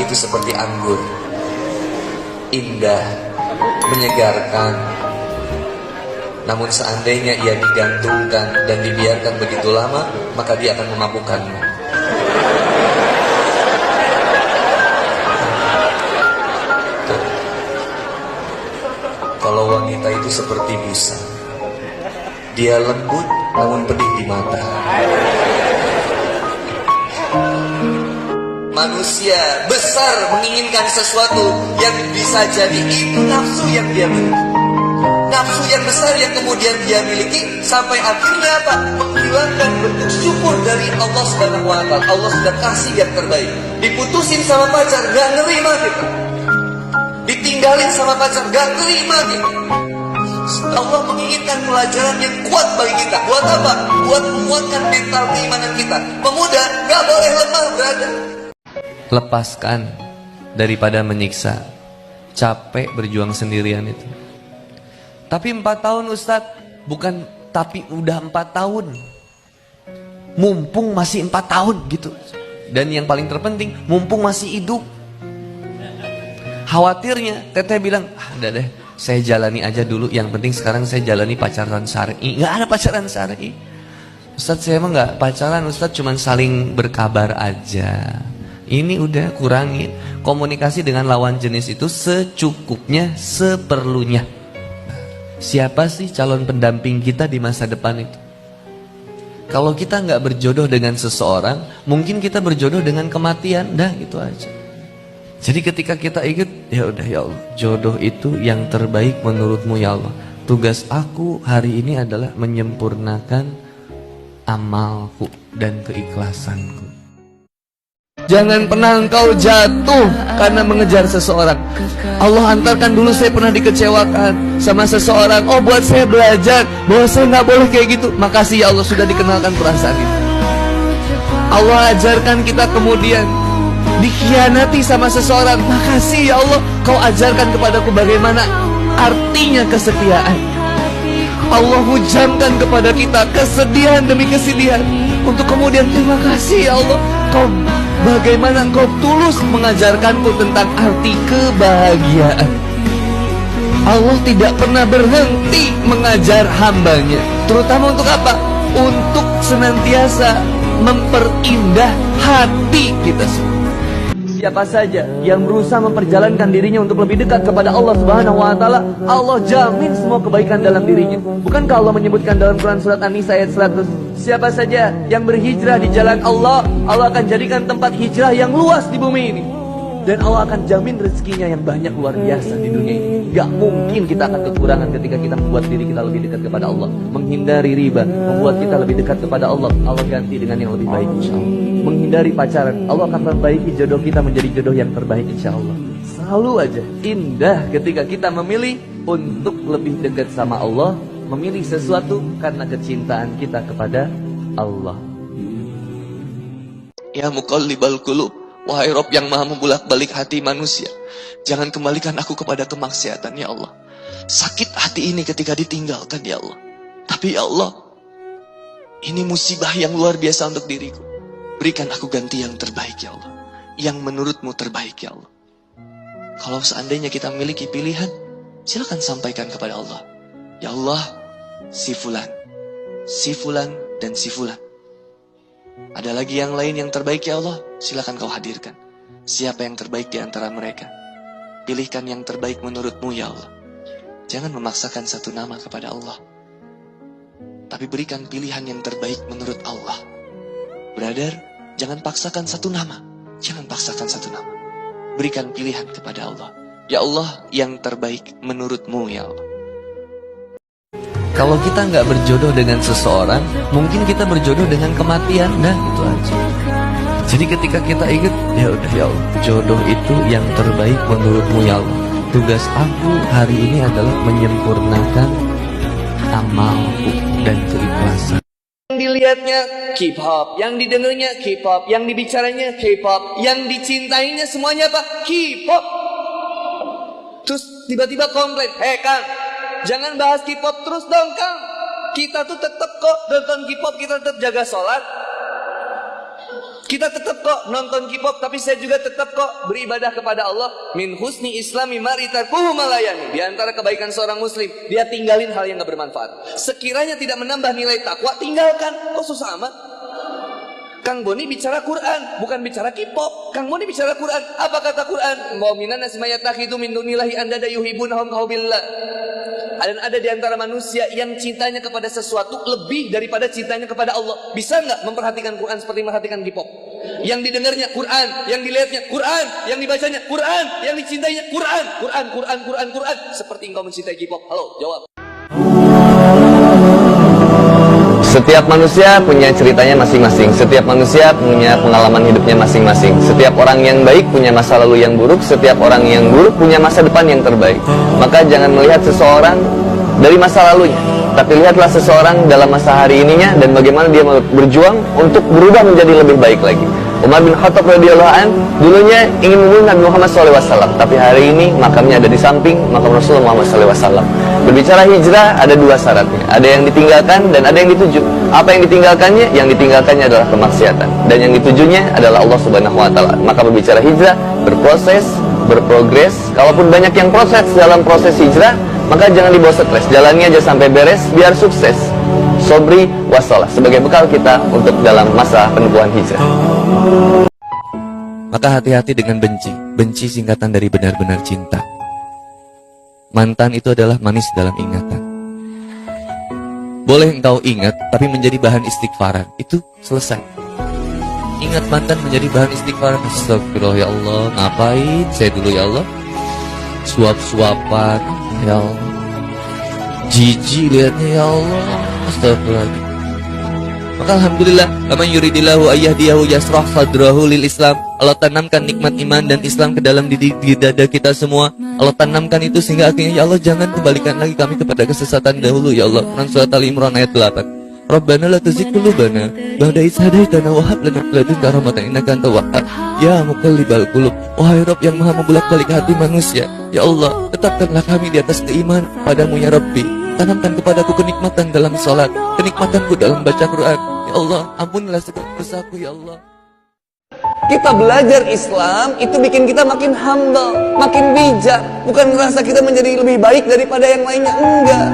itu seperti anggur, indah, menyegarkan. Namun seandainya ia digantungkan dan dibiarkan begitu lama, maka dia akan memabukkanmu. Kalau wanita itu seperti busa, dia lembut namun pedih di mata. Manusia besar menginginkan sesuatu yang bisa jadi itu nafsu yang dia miliki. Nafsu yang besar yang kemudian dia miliki sampai akhirnya apa? Menghilangkan bentuk syukur dari Allah Subhanahu wa Ta'ala. Allah sudah kasih yang terbaik. Diputusin sama pacar, gak nerima kita. Ditinggalin sama pacar, gak terima kita. Allah menginginkan pelajaran yang kuat bagi kita. Buat apa? Buat menguatkan mental keimanan kita. Pemuda gak boleh lemah berada. Lepaskan daripada menyiksa. Capek berjuang sendirian itu. Tapi 4 tahun Ustadz, bukan tapi udah 4 tahun. Mumpung masih 4 tahun gitu. Dan yang paling terpenting, mumpung masih hidup. Khawatirnya teteh bilang, udah deh, saya jalani aja dulu. Yang penting sekarang saya jalani pacaran syar'i. Nggak ada pacaran syar'i. Ustadz, saya emang nggak pacaran Ustadz, cuman saling berkabar aja. Ini udah kurangin. Komunikasi dengan lawan jenis itu secukupnya, seperlunya. Siapa sih calon pendamping kita di masa depan itu? Kalau kita nggak berjodoh dengan seseorang, mungkin kita berjodoh dengan kematian. Dah gitu aja. Jadi ketika kita ingat, ya udah ya Allah, jodoh itu yang terbaik menurutmu ya Allah. Tugas aku hari ini adalah menyempurnakan amalku dan keikhlasanku. Jangan pernah engkau jatuh karena mengejar seseorang. Allah antarkan dulu, saya pernah dikecewakan sama seseorang. Oh, buat saya belajar bahwa saya nggak boleh kayak gitu. Makasih ya Allah sudah dikenalkan perasaan itu. Allah ajarkan kita kemudian dikhianati sama seseorang. Makasih ya Allah, kau ajarkan kepadaku bagaimana artinya kesetiaan. Allah hujamkan kepada kita kesedihan demi kesedihan, untuk kemudian terima kasih ya Allah, kau bagaimana kau tulus mengajarkanku tentang arti kebahagiaan. Allah tidak pernah berhenti mengajar hambanya. Terutama untuk apa? Untuk senantiasa memperindah hati kita semua. Siapa saja yang berusaha memperjalankan dirinya untuk lebih dekat kepada Allah Subhanahu wa Ta'ala, Allah jamin semua kebaikan dalam dirinya. Bukankah Allah menyebutkan dalam Quran surat An-Nisa ayat 100, siapa saja yang berhijrah di jalan Allah, Allah akan jadikan tempat hijrah yang luas di bumi ini. Dan Allah akan jamin rezekinya yang banyak luar biasa di dunia ini. Gak mungkin kita akan kekurangan ketika kita membuat diri kita lebih dekat kepada Allah. Menghindari riba membuat kita lebih dekat kepada Allah. Allah ganti dengan yang lebih baik insya Allah. Menghindari pacaran, Allah akan memperbaiki jodoh kita menjadi jodoh yang terbaik insya Allah. Selalu aja indah ketika kita memilih untuk lebih dekat sama Allah. Memilih sesuatu karena kecintaan kita kepada Allah. Ya muqallibal qulub, wahai Rob yang maha membulak-balik hati manusia, jangan kembalikan aku kepada kemaksiatan ya Allah. Sakit hati ini ketika ditinggalkan ya Allah. Tapi ya Allah, ini musibah yang luar biasa untuk diriku. Berikan aku ganti yang terbaik ya Allah, yang menurutmu terbaik ya Allah. Kalau seandainya kita memiliki pilihan, silakan sampaikan kepada Allah. Ya Allah, si fulan, dan si fulan. Ada lagi yang lain yang terbaik ya Allah, silakan kau hadirkan. Siapa yang terbaik di antara mereka? Pilihkan yang terbaik menurutmu ya Allah. Jangan memaksakan satu nama kepada Allah, tapi berikan pilihan yang terbaik menurut Allah. Brother, jangan paksakan satu nama. Jangan paksakan satu nama. Berikan pilihan kepada Allah. Ya Allah, yang terbaik menurutmu ya Allah. Kalau kita nggak berjodoh dengan seseorang, mungkin kita berjodoh dengan kematian. Nah, itu aja. Jadi ketika kita ingat, ya udah ya Allah, jodoh itu yang terbaik menurutmu ya Allah. Tugas aku hari ini adalah menyempurnakan amalku dan keikhlasan. Yang dilihatnya K-pop, yang didengarnya K-pop, yang dibicaranya K-pop, yang dicintainya semuanya apa? K-pop. Terus tiba-tiba komplain, Kang, jangan bahas K-pop terus dong Kang. Kita tuh tetap kok nonton K-pop, kita tetap jaga sholat. Kita tetap kok nonton K-pop, tapi saya juga tetap kok beribadah kepada Allah. Min husni islami maritarkuhu malayani. Di antara kebaikan seorang muslim, dia tinggalin hal yang gak bermanfaat. Sekiranya tidak menambah nilai takwa, tinggalkan. Kok susah amat? Kang Boni bicara Quran, bukan bicara K-pop. Kang Boni bicara Quran. Apa kata Quran? Wa minan nasi may yattakhidhu min dunillahi andada yuhibbunahum kahubbillah. Dan ada di antara manusia yang cintanya kepada sesuatu lebih daripada cintanya kepada Allah. Bisa nggak memperhatikan Quran seperti memperhatikan K-pop? Yang didengarnya Quran, yang dilihatnya Quran, yang dibacanya Quran, yang dicintainya Quran, Quran, Quran, Quran, Quran. Seperti engkau mencintai K-pop. Halo, jawab. Setiap manusia punya ceritanya masing-masing. Setiap manusia punya pengalaman hidupnya masing-masing. Setiap orang yang baik punya masa lalu yang buruk. Setiap orang yang buruk punya masa depan yang terbaik. Maka jangan melihat seseorang dari masa lalunya, tapi lihatlah seseorang dalam masa hari ininya dan bagaimana dia berjuang untuk berubah menjadi lebih baik lagi. Umar bin Khattab radhiyallahu an dulunya ingin membunuh Nabi Muhammad SAW, tapi hari ini makamnya ada di samping makam Rasulullah Muhammad SAW. Berbicara hijrah ada dua syaratnya, ada yang ditinggalkan dan ada yang dituju. Apa yang ditinggalkannya? Yang ditinggalkannya adalah kemaksiatan, dan yang ditujunya adalah Allah Subhanahu Wa Taala. Maka berbicara hijrah berproses, berprogres. Kalaupun banyak yang proses dalam proses hijrah, maka jangan dibawa stres, jalannya aja sampai beres biar sukses. Sobri wassalah sebagai bekal kita untuk dalam masa penempuhan hijrah. Maka hati-hati dengan benci. Benci singkatan dari benar-benar cinta. Mantan itu adalah manis dalam ingatan. Boleh engkau ingat, tapi menjadi bahan istighfaran. Itu selesai. Ingat mantan menjadi bahan istighfaran. Astagfirullah ya Allah, ngapain saya dulu ya Allah? Suap-suapan ya Allah, jijik lihatnya ya Allah. Astagfirullah. Maka alhamdulillah, man yuridillahu ayyahdiyahu yasrah sadrahu lil Islam. Allah tanamkan nikmat iman dan Islam ke dalam di dada kita semua. Allah tanamkan itu sehingga akhirnya ya Allah jangan kembalikan lagi kami kepada kesesatan dahulu ya Allah. Quran surat Al-Imran ayat 8. Rabbana la tuzigh qulubana ba'da idh hadaitana wa hab lana min ladunka rahmatan innaka antal wahhab. Ya muqallibal qulub, wahai Rabb yang maha membolak-balik hati manusia, ya Allah tetapkanlah kami di atas keimanan padamu ya Rabbi. Tanamkan kepadaku kenikmatan dalam salat, kenikmatanku dalam baca Quran. Ya Allah, ampunilah segala dosaku ya Allah. Kita belajar Islam itu bikin kita makin humble, makin bijak. Bukan merasa kita menjadi lebih baik daripada yang lainnya, enggak.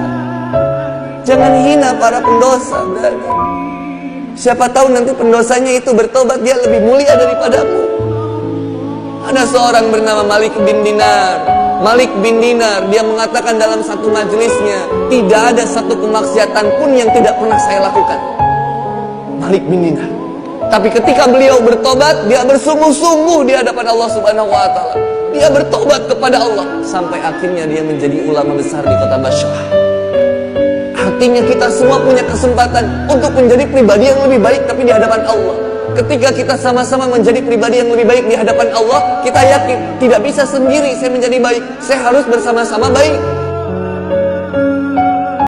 Jangan hina para pendosa. Siapa tahu nanti pendosanya itu bertobat, dia lebih mulia daripadamu. Ada seorang bernama Malik bin Dinar. Malik bin Dinar, dia mengatakan dalam satu majelisnya, tidak ada satu kemaksiatan pun yang tidak pernah saya lakukan. Malik bin Dinar. Tapi ketika beliau bertobat, dia bersungguh-sungguh di hadapan Allah Subhanahu Wa Taala. Dia bertobat kepada Allah sampai akhirnya dia menjadi ulama besar di kota Bashrah. Artinya kita semua punya kesempatan untuk menjadi pribadi yang lebih baik tapi di hadapan Allah. Ketika kita sama-sama menjadi pribadi yang lebih baik di hadapan Allah, kita yakin tidak bisa sendiri saya menjadi baik. Saya harus bersama-sama baik.